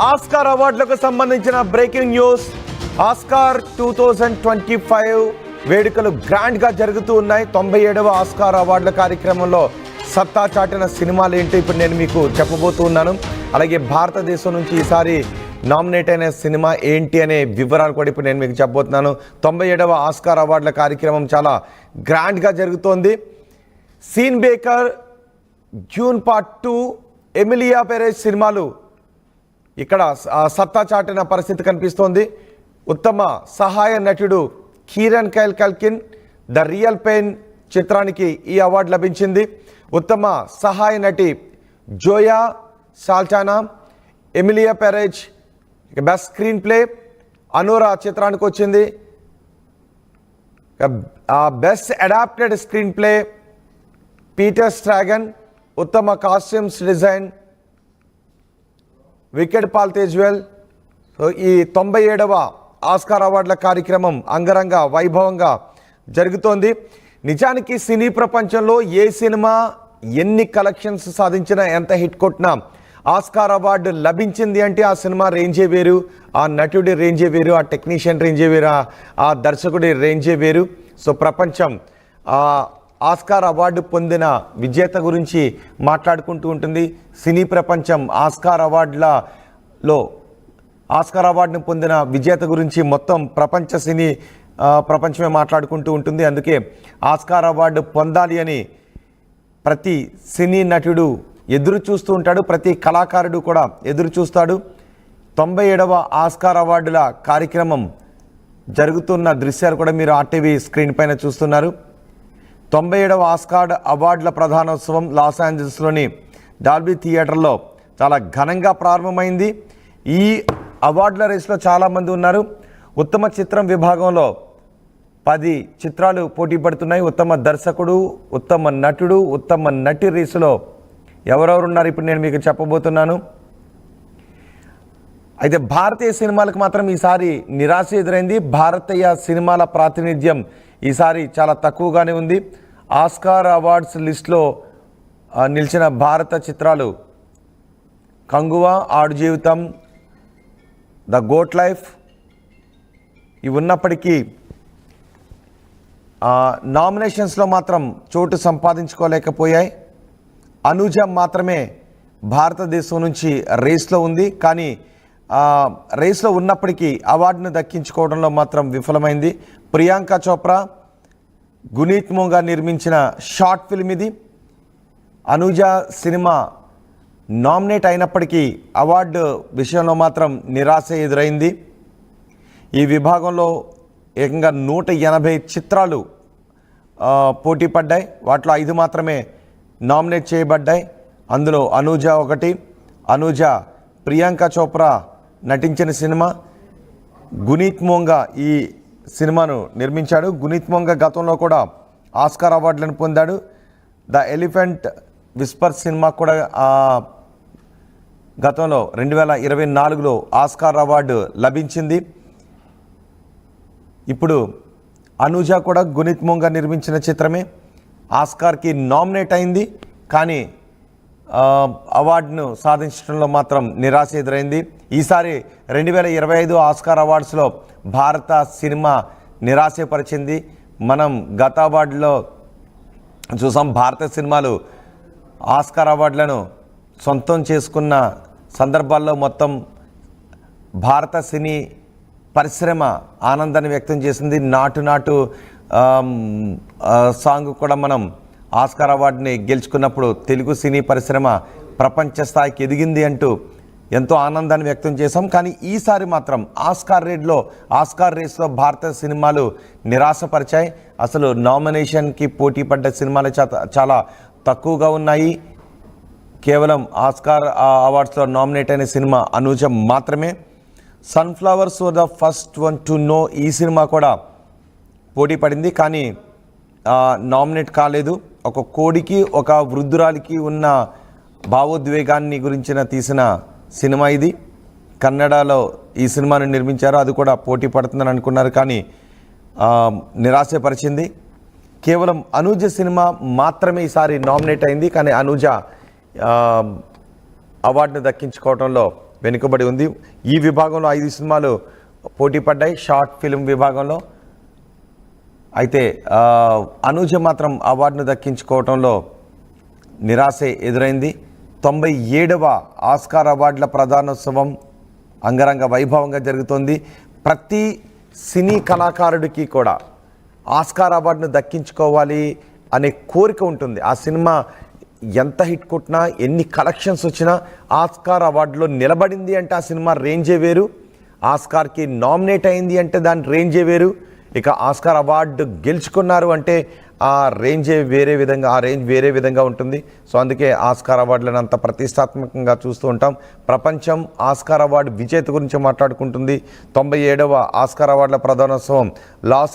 Oscar అవార్డులకు సంబంధించిన breaking news. Oscar 2025 వేడుకలు గ్రాండ్గా జరుగుతూ ఉన్నాయి. 97వ ఆస్కార్ అవార్డుల కార్యక్రమంలో సత్తా చాటిన సినిమాలు ఏంటో ఇప్పుడు నేను మీకు చెప్పబోతూ ఉన్నాను. అలాగే భారతదేశం నుంచి ఈసారి నామినేట్ అయిన సినిమా ఏంటి అనే వివరాలు కూడా ఇప్పుడు నేను మీకు చెప్పబోతున్నాను. 97వ ఆస్కార్ అవార్డుల కార్యక్రమం చాలా గ్రాండ్గా జరుగుతోంది. Sean Baker, Dune part 2, Emilia Perez సినిమాలు ఇక్కడ సత్తా చాటిన పరిస్థితి కనిపిస్తోంది. ఉత్తమ సహాయ నటుడు Kieran Culkin the real pain చిత్రానికి ఈ అవార్డు లభించింది. ఉత్తమ సహాయ నటి Zoe Saldana, Emilia Perez best screenplay Anora చిత్రానికి వచ్చింది. Best adapted screenplay Peter Straughan, ఉత్తమ costumes design Wicked Paul Tazewell. So ఈ 97వ ఆస్కార్ అవార్డుల కార్యక్రమం అంగరంగ వైభవంగా జరుగుతోంది. నిజానికి సినీ ప్రపంచంలో ఏ సినిమా ఎన్ని కలెక్షన్స్ సాధించినా, ఎంత హిట్ కొట్టినా ఆస్కార్ అవార్డు లభించింది అంటే ఆ సినిమా రేంజే వేరు, ఆ నటుడి రేంజే వేరు, ఆ టెక్నీషియన్ రేంజే వేరు, ఆ దర్శకుడి రేంజే వేరు. సో ప్రపంచం ఆస్కార్ అవార్డు పొందిన విజేత గురించి మాట్లాడుకుంటూ ఉంటుంది. సినీ ప్రపంచం ఆస్కార్ అవార్డును పొందిన విజేత గురించి మొత్తం ప్రపంచమే మాట్లాడుకుంటూ ఉంటుంది. అందుకే ఆస్కార్ అవార్డు పొందాలి అని ప్రతి సినీ నటుడు ఎదురు చూస్తూ ఉంటాడు, ప్రతి కళాకారుడు కూడా ఎదురు చూస్తాడు. 97వ ఆస్కార్ అవార్డుల కార్యక్రమం జరుగుతున్న దృశ్యాలు కూడా మీరు ఆర్టీవీ స్క్రీన్ పైన చూస్తున్నారు. 97వ ఆస్కార్ అవార్డుల ప్రధానోత్సవం లాస్ ఏంజల్స్లోని డాల్బీ థియేటర్లో చాలా ఘనంగా ప్రారంభమైంది. ఈ అవార్డుల రేసులో చాలామంది ఉన్నారు. ఉత్తమ చిత్రం విభాగంలో 10 చిత్రాలు పోటీ పడుతున్నాయి. ఉత్తమ దర్శకుడు, ఉత్తమ నటుడు, ఉత్తమ నటి రేసులో ఎవరెవరు ఉన్నారు ఇప్పుడు నేను మీకు చెప్పబోతున్నాను. అయితే భారతీయ సినిమాలకు మాత్రం ఈసారి నిరాశ ఎదురైంది. భారతీయ సినిమాల ప్రాతినిధ్యం ఈసారి చాలా తక్కువగానే ఉంది. ఆస్కార్ అవార్డ్స్ లిస్టులో నిలిచిన భారత చిత్రాలు కంగువా, ఆడు జీవితం, ద గోట్ లైఫ్ ఇవి ఉన్నప్పటికీ నామినేషన్స్లో మాత్రం చోటు సంపాదించుకోలేకపోయాయి. అనుజ మాత్రమే భారతదేశం నుంచి రేస్లో ఉంది. కానీ రేస్లో ఉన్నప్పటికీ అవార్డును దక్కించుకోవడంలో మాత్రం విఫలమైంది. ప్రియాంక చోప్రా, గునీత్ మోంగా నిర్మించిన షార్ట్ ఫిల్మ్ ఇది. అనుజ సినిమా నామినేట్ అయినప్పటికీ అవార్డు విషయంలో మాత్రం నిరాశ ఎదురైంది. ఈ విభాగంలో ఏకంగా 180 చిత్రాలు పోటీ పడ్డాయి. వాటిలో 5 మాత్రమే నామినేట్ చేయబడ్డాయి. అందులో అనుజ ఒకటి. అనుజ ప్రియాంక చోప్రా నటించిన సినిమా. గునీత్ మోంగా ఈ సినిమాను నిర్మించాడు. గునీత్ మోంగా గతంలో కూడా ఆస్కార్ అవార్డులను పొందాడు. ద ఎలిఫెంట్ విస్పర్ సినిమా కూడా గతంలో 2024లో ఆస్కార్ అవార్డు లభించింది. ఇప్పుడు అనుజ కూడా గునీత్ మోంగా నిర్మించిన చిత్రమే ఆస్కార్కి నామినేట్ అయింది. కానీ అవార్డును సాధించడంలో మాత్రం నిరాశ ఎదురైంది. ఈసారి 2025 ఆస్కార్ అవార్డ్స్లో భారత సినిమా నిరాశపరిచింది. మనం గత అవార్డులో చూసాం, భారత సినిమాలు ఆస్కార్ అవార్డులను సొంతం చేసుకున్న సందర్భాల్లో మొత్తం భారత సినీ పరిశ్రమ ఆనందాన్ని వ్యక్తం చేసింది. నాటు నాటు సాంగ్ కూడా మనం ఆస్కార్ అవార్డుని గెలుచుకున్నప్పుడు తెలుగు సినీ పరిశ్రమ ప్రపంచ స్థాయికి ఎదిగింది అంటూ ఎంతో ఆనందాన్ని వ్యక్తం చేశాం. కానీ ఈసారి మాత్రం ఆస్కార్ రేస్లో భారత సినిమాలు నిరాశపరిచాయి. అసలు నామినేషన్కి పోటీ పడ్డ సినిమాలు చాలా తక్కువగా ఉన్నాయి. కేవలం ఆస్కార్ అవార్డ్స్లో నామినేట్ అయిన సినిమా అనుజ మాత్రమే. Sunflowers were the first one to know ఈ సినిమా కూడా పోటీ పడింది, కానీ నామినేట్ కాలేదు. ఒక కోడికి, ఒక వృద్ధురాలికి ఉన్న భావోద్వేగాన్ని గురించిన తీసిన సినిమా ఇది. కన్నడలో ఈ సినిమాను నిర్మించారు. అది కూడా పోటీ పడుతుందని అనుకున్నారు, కానీ నిరాశపరిచింది. కేవలం అనుజ సినిమా మాత్రమే ఈసారి నామినేట్ అయింది, కానీ అనుజ అవార్డును దక్కించుకోవడంలో వెనుకబడి ఉంది. ఈ విభాగంలో 5 సినిమాలు పోటీ పడ్డాయి షార్ట్ ఫిల్మ్ విభాగంలో. అయితే అనూజ మాత్రం అవార్డును దక్కించుకోవడంలో నిరాశే ఎదురైంది. 97వ ఆస్కార్ అవార్డుల ప్రదానోత్సవం అంగరంగ వైభవంగా జరుగుతోంది. ప్రతి సినీ కళాకారుడికి కూడా ఆస్కార్ అవార్డును దక్కించుకోవాలి అనే కోరిక ఉంటుంది. ఆ సినిమా ఎంత హిట్ కొట్టినా, ఎన్ని కలెక్షన్స్ వచ్చినా ఆస్కార్ అవార్డులో నిలబడింది అంటే ఆ సినిమా రేంజే వేరు, ఆస్కార్కి నామినేట్ అయింది అంటే దాని రేంజే వేరు, ఇక ఆస్కార్ అవార్డు గెలుచుకున్నారు అంటే ఆ రేంజ్ వేరే విధంగా ఉంటుంది. సో అందుకే ఆస్కార్ అవార్డులను అంత ప్రతిష్టాత్మకంగా చూస్తూ ఉంటాం. ప్రపంచం ఆస్కార్ అవార్డు విజేత గురించి మాట్లాడుకుంటుంది. 97వ ఆస్కార్ అవార్డుల ప్రదానోత్సవం లాస్